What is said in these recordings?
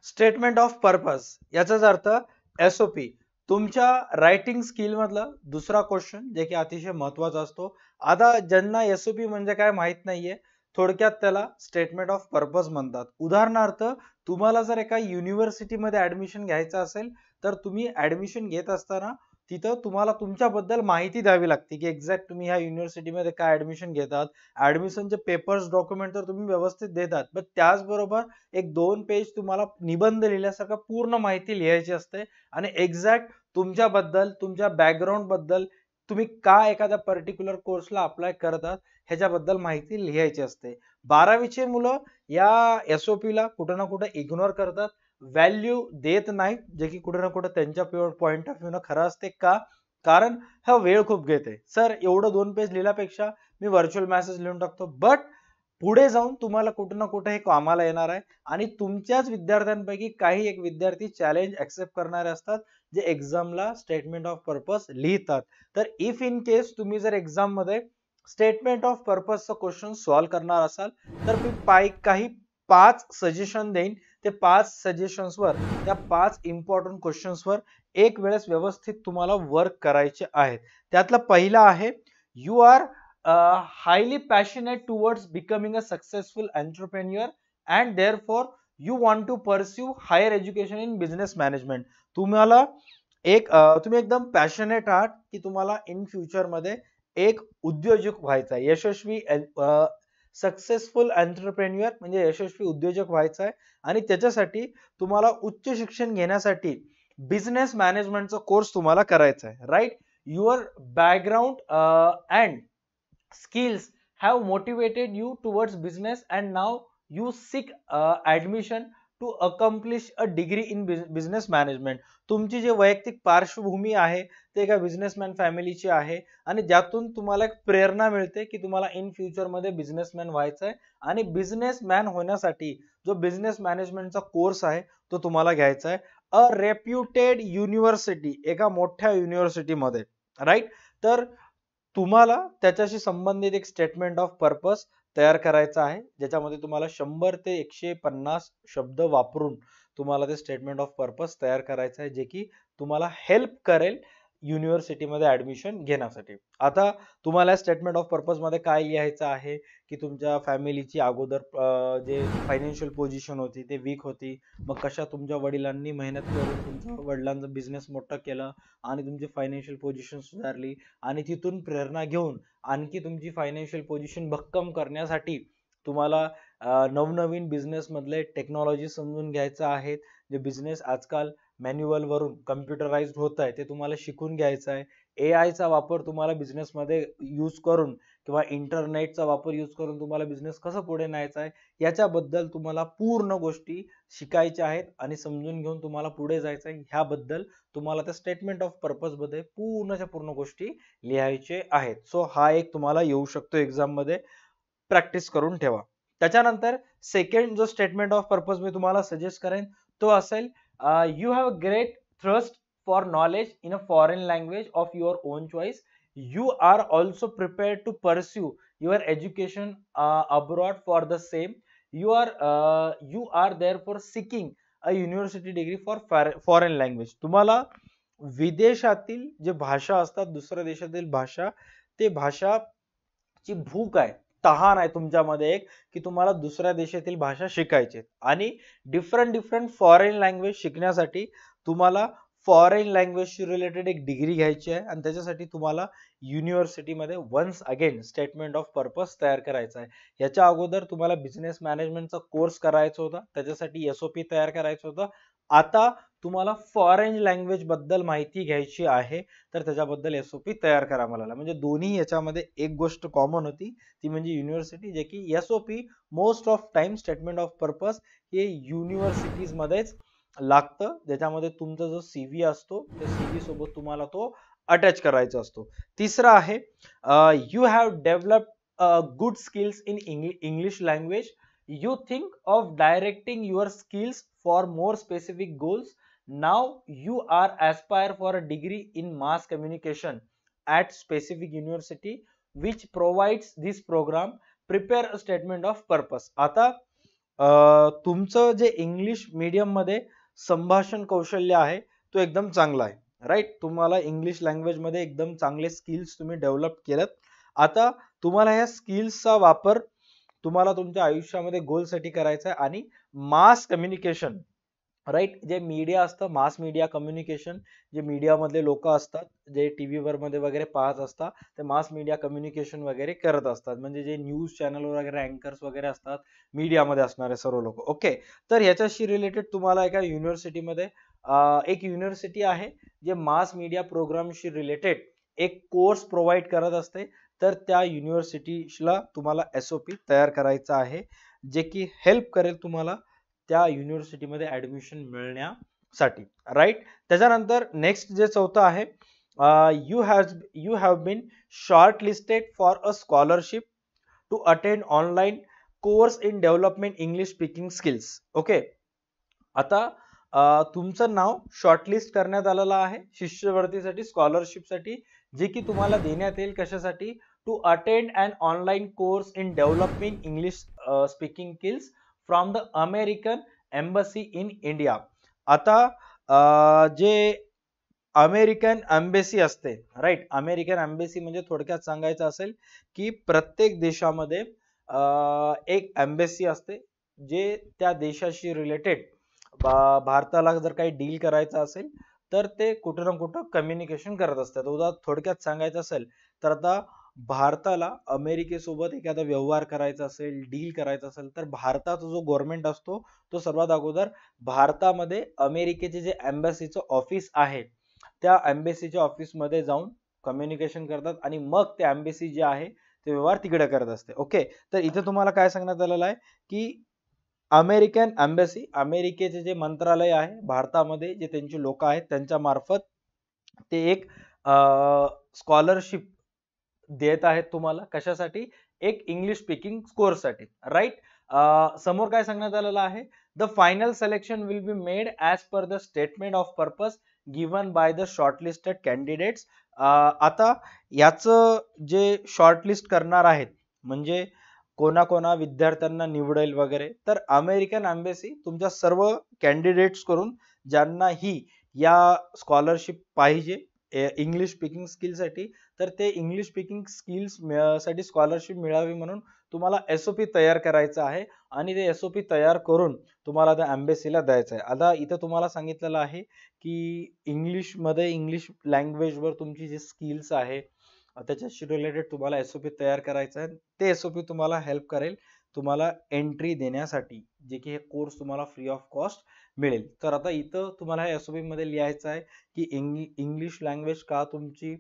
Statement of purpose याचाच अर्थ SOP. तुमच्या रायटिंग स्किल मधलं दुसरा क्वेश्चन जे की अतिशय महत्वाचा असतो. आता ज्यांना एसओपी म्हणजे काय माहित नाहीये, थोडक्यात त्याला स्टेटमेंट ऑफ पर्पज म्हणतात. उदाहरणार्थ तुम्हाला जर एका युनिव्हर्सिटीमध्ये ऍडमिशन घ्यायचं असेल तर तुम्ही ऍडमिशन घेत असताना तिथं तुम्हाला तुमच्याबद्दल माहिती द्यावी लागते की एक्झॅक्ट तुम्ही ह्या युनिव्हर्सिटीमध्ये काय ऍडमिशन घेतात. ऍडमिशनचे पेपर्स डॉक्युमेंट तर तुम्ही व्यवस्थित देतात, पण त्याचबरोबर एक 2 पेज तुम्हाला निबंध लिहिल्यासारखं पूर्ण माहिती लिहायची असते आणि एक्झॅक्ट तुमच्याबद्दल, तुमच्या बॅकग्राऊंड बद्दल, तुम्ही का एखाद्या पर्टिक्युलर कोर्सला अप्लाय करतात ह्याच्याबद्दल माहिती लिहायची असते. 12वीचे मुलं या एसओपी ला कुठं ना कुठं इग्नोर करतात, व्हॅल्यू देत नाहीत, जे की कुठे ना कुठे त्यांच्या पॉइंट ऑफ व्ह्यू न खरं असते. का? कारण हा वेळ खूप घेते. सर एवढं 2 पेज लिहिल्यापेक्षा मी व्हर्च्युअल मेसेज लिहून टाकतो. बट पुढे जाऊन तुम्हाला कुठं ना कुठे हे कामाला येणार आहे आणि तुमच्याच विद्यार्थ्यांपैकी काही एक विद्यार्थी चॅलेंज ऍक्सेप्ट करणारे असतात जे एक्झामला स्टेटमेंट ऑफ पर्पज लिहितात. तर इफ इन केस तुम्ही जर एक्झाम मध्ये स्टेटमेंट ऑफ पर्पजचा क्वेश्चन सॉल्व्ह करणार असाल तर मी काही 5 सजेशन देईन. ते 5 सजेशन्सवर, त्या 5 इम्पॉर्टंट क्वेश्चन्सवर एक वेळेस व्यवस्थित तुम्हाला वर्क करायचे आहेत. त्यातला पहिला आहे, you are highly passionate towards becoming a successful entrepreneur and therefore you want to pursue higher education in business management. तुम्हाला तुम्ही एकदम पॅशनेट आहात की तुम्हाला इन फ्युचर मध्ये एक उद्योजक व्हायचा आहे, यशस्वी सक्सेसफुल एंटरप्रेन्युअर म्हणजे यशस्वी उद्योजक व्हायचा आहे आणि त्याच्यासाठी तुम्हाला उच्च शिक्षण घेण्यासाठी बिझनेस मॅनेजमेंटचा कोर्स तुम्हाला करायचा आहे. Right? Your background and skills have motivated you towards business and now you seek admission to accomplish a degree in business management. तुमची जे वैयक्तिक पार्श्वभूमी आहे ते एका बिझनेसमॅन फॅमिलीची आहे आणि ज्यातून तुम्हाला एक प्रेरणा मिळते की तुम्हाला इन फ्युचर मध्ये बिझनेसमॅन व्हायचं आहे आणि बिझनेसमॅन होण्यासाठी जो बिझनेस मॅनेजमेंटचा कोर्स आहे तो तुम्हाला घ्यायचा आहे अ रेप्युटेड युनिव्हर्सिटी, एका मोठ्या युनिव्हर्सिटीमध्ये. राईट? तर तुम्हाला त्याच्याशी संबंधित एक स्टेटमेंट ऑफ पर्पज तयार करायचा आहे ज्याच्यामध्ये तुम्हाला 100 ते 150 शब्द वापरून तुम्हाला ते स्टेटमेंट ऑफ पर्पज तयार करायचं आहे जे की तुम्हाला हेल्प करेल युनिव्हर्सिटीमध्ये ऍडमिशन घेण्यासाठी. आता तुम्हाला स्टेटमेंट ऑफ पर्पज मध्ये काय लिहायचं आहे की तुमच्या फॅमिलीची अगोदर जे फायनान्शियल पोझिशन होती ते वीक होती, मग कशा तुमच्या वडिलांनी मेहनत करून तुमच्या वडिलांचा बिझनेस मोठा केला आणि तुमची फायनान्शियल पोझिशन सुधारली आणि तिथून प्रेरणा घेऊन आणखी तुमची फायनान्शियल पोझिशन भक्कम करण्यासाठी तुम्हाला नवनवीन बिझनेस मधले टेक्नॉलॉजी समजून घ्यायचं आहे. जे बिझनेस आजकाल मॅन्युअल वरून कम्प्युटराइज्ड होत आहे ते तुम्हाला शिकून घ्यायचं आहे. एआय चा वापर तुम्हाला बिझनेस मध्ये यूज करून किंवा इंटरनेटचा वापर यूज करून तुम्हाला बिझनेस कसं पुढे न्यायचा आहे याच्याबद्दल तुम्हाला पूर्ण गोष्टी शिकायच्या आहेत आणि समजून घेऊन तुम्हाला पुढे जायचं आहे. ह्याबद्दल तुम्हाला त्या स्टेटमेंट ऑफ पर्पज मध्ये पूर्णच्या पूर्ण गोष्टी लिहायचे आहेत. सो हा एक तुम्हाला येऊ शकतो एक्झाम मध्ये, प्रॅक्टिस करून ठेवा. त्याच्यानंतर सेकंड जो स्टेटमेंट ऑफ पर्पज मी तुम्हाला सजेस्ट करेन तो असेल, you have great thrust for knowledge in a foreign language of your own choice. You are also prepared to pursue your education abroad for the same. You are there for seeking a university degree for foreign language. तुम्हाला विदेशातील जे भाषा असतात, दुसऱ्या देशातील भाषा, ते भाषाची भूक आहे, तहान आहे तुमच्यामध्ये एक की तुम्हाला दुसऱ्या देशातील भाषा शिकायची आणि डिफरंट फॉरेन लँग्वेज शिकण्यासाठी तुम्हाला फॉरेन लँग्वेजशी रिलेटेड एक डिग्री घ्यायची आहे आणि त्याच्यासाठी तुम्हाला युनिव्हर्सिटीमध्ये once again statement of purpose तयार करायचा आहे. याच्या अगोदर तुम्हाला बिझनेस मॅनेजमेंटचा कोर्स करायचा होता, त्याच्यासाठी एसओपी तयार करायचं होतं. आता तुम्हाला फॉरेन लँग्वेज बद्दल माहिती घ्यायची आहे तर त्याच्याबद्दल एसओपी तयार करा मला. म्हणजे दोन्ही याच्यामध्ये एक गोष्ट कॉमन होती ती म्हणजे युनिव्हर्सिटी, जे की SOP most of time statement of purpose हे युनिव्हर्सिटीज मध्येच लागतं, ज्याच्यामध्ये तुमचा जो सीव्ही असतो त्या सीव्ही सोबत तुम्हाला तो अटॅच करायचा असतो. तिसरा आहे, you have developed good skills in English language. You think of directing your skills for more specific goals. Now you are aspire for a degree in mass communication at specific university which provides this program. Prepare a statement of purpose. आता तुमचं जे English medium मध्ये संभाषण कौशल्य आहे तो एकदम चांगला आहे. राईट, तुम्हाला इंग्लिश लँग्वेज मध्ये एकदम चांगले स्किल्स तुम्ही डेव्हलप केलेत. आता तुम्हाला या स्किल्सचा वापर तुम्हाला तुमच्या आयुष्यामध्ये गोलसाठी करायचा आहे. आणि मास कम्युनिकेशन, राईट, जे मीडिया असतं, मास मीडिया कम्युनिकेशन, जे मीडिया मधले लोक असतात, जे टीव्ही वर मध्ये वगैरे पाहत असतात, ते मास मीडिया कम्युनिकेशन वगैरे करत असतात. म्हणजे जे न्यूज चॅनल वगैरे अँकर्स वगैरे असतात, मीडियामध्ये असणारे सर्व लोक. ओके, तर ह्याच्याशी रिलेटेड तुम्हाला एका युनिव्हर्सिटीमध्ये एक युनिव्हर्सिटी आहे जे मास मीडिया प्रोग्रामशी रिलेटेड एक कोर्स प्रोव्हाइड करत असते. तर त्या युनिव्हर्सिटीला तुम्हाला SOP तयार करायचा आहे, जे की हेल्प करेल तुम्हाला त्या युनिव्हर्सिटीमध्ये ऍडमिशन मिळण्यासाठी. राईट, त्याच्यानंतर नेक्स्ट जे चौथं आहे, you have been shortlisted for a scholarship to attend online course in development English speaking skills. Okay, आता तुमचं नाव शॉर्टलिस्ट करण्यात आलेलं आहे शिष्यवृत्तीसाठी, स्कॉलरशिपसाठी, जे की तुम्हाला देण्यात येईल कशासाठी, to attend an online course in developing English speaking skills from the American embassy in India. आता जे अमेरिकन एम्बेसी असते, राईट, अमेरिकन एम्बेसी म्हणजे थोडक्यात सांगायचं असेल की प्रत्येक देशामध्ये एक एम्बेसी असते, जे त्या देशाशी रिलेटेड भारताला जर काही डील करायचं असेल तर ते कुठं ना कुठं कम्युनिकेशन करत असतात. थोडक्यात सांगायचं असेल तर आता भारताला अमेरिकेसोबत एखादा व्यवहार करायचा असेल, डील करायचा असेल, तर भारताचा जो गव्हर्नमेंट असतो तो सर्वात अगोदर भारतामध्ये अमेरिकेचे जे एम्बसीचं ऑफिस आहे त्या एम्बेसीच्या ऑफिस मध्ये जाऊन कम्युनिकेशन करतात आणि मग ते एम्बेसी जे आहे ते व्यवहार तिकडे करत असते. ओके, तर इथे तुम्हाला काय सांगण्यात आलेलं आहे की अमेरिकन एम्बेसी, अमेरिकेचे जे मंत्रालय आहे भारतामध्ये, जे त्यांची लोक आहेत त्यांच्या मार्फत ते एक स्कॉलरशिप देत आहेत तुम्हाला कशासाठी, एक इंग्लिश स्पीकिंग कोर्ससाठी. राईट, समोर काय सांगण्यात आलेलं आहे, the final selection will be made as per the statement of purpose given by the shortlisted candidates. आता याचं जे शॉर्टलिस्ट करणार आहेत म्हणजे कोणा विद्यार्थ्यांना निवडेल वगैरे, तर अमेरिकन एम्बेसी तुमच्या सर्व कॅन्डिडेट्स करून ज्यांना ही या स्कॉलरशिप पाहिजे इंग्लिश स्पीकिंग स्किलसाठी, तर ते इंग्लिश स्पीकिंग स्किल्स साठी स्कॉलरशिप मिळावी म्हणून तुम्हाला SOP तयार करायचं आहे आणि ते SOP तयार करून तुम्हाला त्या एम्बेसीला द्यायचं आहे. आता इथं तुम्हाला सांगितलेलं आहे की इंग्लिश लँग्वेजवर तुमची जी स्किल्स आहे त्याच्याशी रिलेटेड तुम्हाला SOP तयार करायचं आहे. ते SOP तुम्हाला हेल्प करेल तुम्हाला एंट्री देण्यासाठी, जे की हे कोर्स तुम्हाला फ्री ऑफ कॉस्ट मिळेल. तर आता इथं तुम्हाला हे SOP मध्ये लिहायचं आहे की इंग्लिश लँग्वेज का तुमची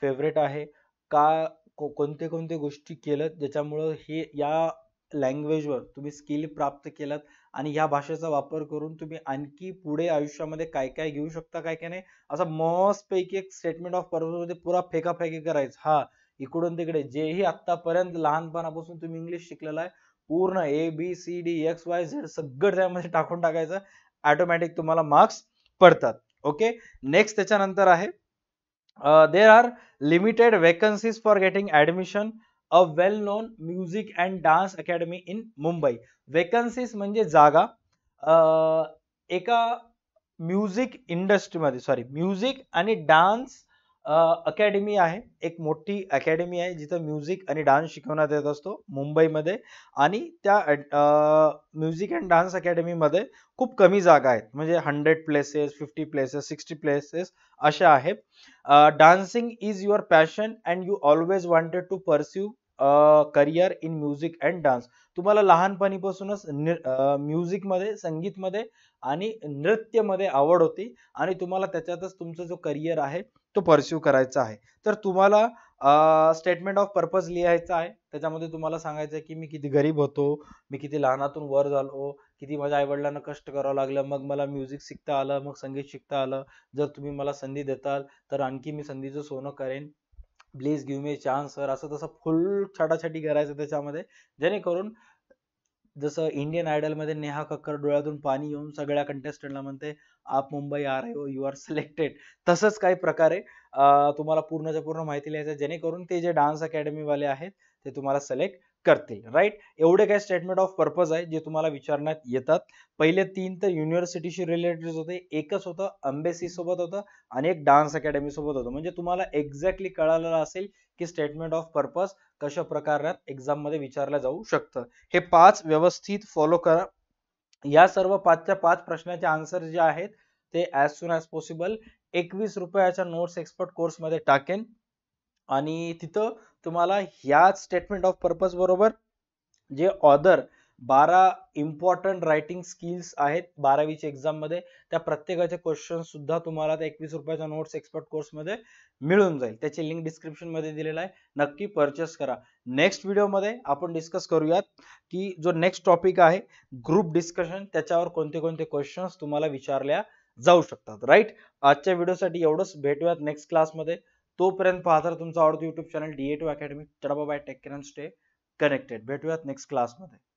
फेवरेट आहे, का कोणते कोणते गोष्टी केलं ज्याच्यामुळं हे या लँग्वेजवर तुम्ही स्किल प्राप्त केलं आणि या भाषेचा वापर करून तुम्ही आणखी पुढे आयुष्यामध्ये काय काय घेऊ शकता, काय काय नाही, असं मस्त पैकी एक स्टेटमेंट ऑफ पर्पज मध्ये पुरा फेकाफेकी करायचं. हा, इकडून तिकडे जेही आतापर्यंत लहानपणापासून तुम्ही इंग्लिश शिकलेला आहे पूर्ण ABCD XYZ सगळं त्यामध्ये टाकून टाकायचं, ऑटोमॅटिक तुम्हाला मार्क्स पडतात. ओके, नेक्स्ट त्याच्यानंतर आहे, there are limited vacancies for getting admission a well known music and dance academy in Mumbai. Vacancies म्हणजे जागा, एका म्युझिक इंडस्ट्रीमध्ये, सॉरी, म्युझिक आणि डान्स अकॅडमी आहे, एक मोठी अकॅडमी आहे जिथं म्युझिक आणि डान्स शिकवण्यात येत असतो मुंबईमध्ये. आणि त्या म्युझिक अँड डान्स अकॅडमी मध्ये खूप कमी जागा आहेत, म्हणजे 100 प्लेसेस, 50 प्लेसेस, 60 प्लेसेस अशा आहेत. Dancing is your passion and you always wanted to pursue career in music and dance. तुम्हाला लहानपणीपासूनच म्युझिक मध्ये, संगीत मध्ये आणि नृत्य मध्ये आवड होती आणि तुम्हाला त्याच्यातच तुमचा जो करिअर आहे तो परस्यू करायचा आहे. तर तुम्हाला स्टेटमेंट ऑफ पर्पज लिहायचा आहे, त्याच्यामध्ये तुम्हाला सांगायचं आहे की मी किती गरीब होतो, मी किती लहानातून वर झालो, किती माझ्या आईवडिलांना कष्ट करावं लागलं, मग मला म्युझिक शिकता आलं, मग संगीत शिकता आलं. जर तुम्ही मला संधी देताल तर आणखी मी संधीचं सोनं करेन, please give me chance sir, असं तसं फुल छाटाछाटी करायचं त्याच्यामध्ये, जेणेकरून जसं इंडियन आयडल मध्ये नेहा कक्कर डोळ्यातून पाणी येऊन सगळ्या कंटेस्टंटला म्हणते आप मुंबई आ रहे हो, यू आर सिलेक्टेड, तसंच काही प्रकारे तुम्हाला पूर्णच्या पूर्ण माहिती लिहायचं, जेणेकरून ते जे डान्स अकॅडमी वाले आहेत ते तुम्हाला सिलेक्ट करतील. राईट, एवढे काही स्टेटमेंट ऑफ पर्पज आहे जे तुम्हाला विचारण्यात येतात. पहिले 3 तर युनिव्हर्सिटीशी रिलेटेड होते, एकच होतं एम्बेसी सोबत होतं आणि एक डान्स अकॅडमी सोबत होतं. म्हणजे तुम्हाला एक्झॅक्टली कळालेलं असेल की स्टेटमेंट ऑफ पर्पज कशा प्रकारात एक्झाम मध्ये विचारलं जाऊ शकतं. हे 5 व्यवस्थित फॉलो करा. या सर्व 5च्या 5 प्रश्नाचे आन्सर जे आहेत ते ॲज सून ॲज पॉसिबल 21 रुपयाच्या नोट्स एक्सपर्ट कोर्स मध्ये टाकेन आणि तिथं तुम्हाला ह्याच स्टेटमेंट ऑफ पर्पज बरोबर जे ऑदर 12 इम्पॉर्टंट रायटिंग स्किल्स आहेत 12वीच्या एक्झाम मध्ये, त्या प्रत्येकाचे क्वेश्चन सुद्धा तुम्हाला त्या 21 रुपयाच्या नोट्स एक्सपर्ट कोर्स मध्ये मिळून जाईल. त्याची लिंक डिस्क्रिप्शन मध्ये दिलेला आहे, नक्की परचेस करा. नेक्स्ट व्हिडिओ मध्ये आपण डिस्कस करूयात की जो नेक्स्ट टॉपिक आहे ग्रुप डिस्कशन, त्याच्यावर कोणते कोणते क्वेश्चन्स तुम्हाला विचारल्या जाऊ शकतात. राईट, आजच्या व्हिडिओसाठी एवढंच. भेटूयात नेक्स्ट क्लासमध्ये. तोपर्यंत पाहता तुमचा आवडतं युट्यूब चॅनल DA2 अकॅडमी. चला bye, take care and stay connected. भेटूयात नेक्स्ट क्लासमध्ये.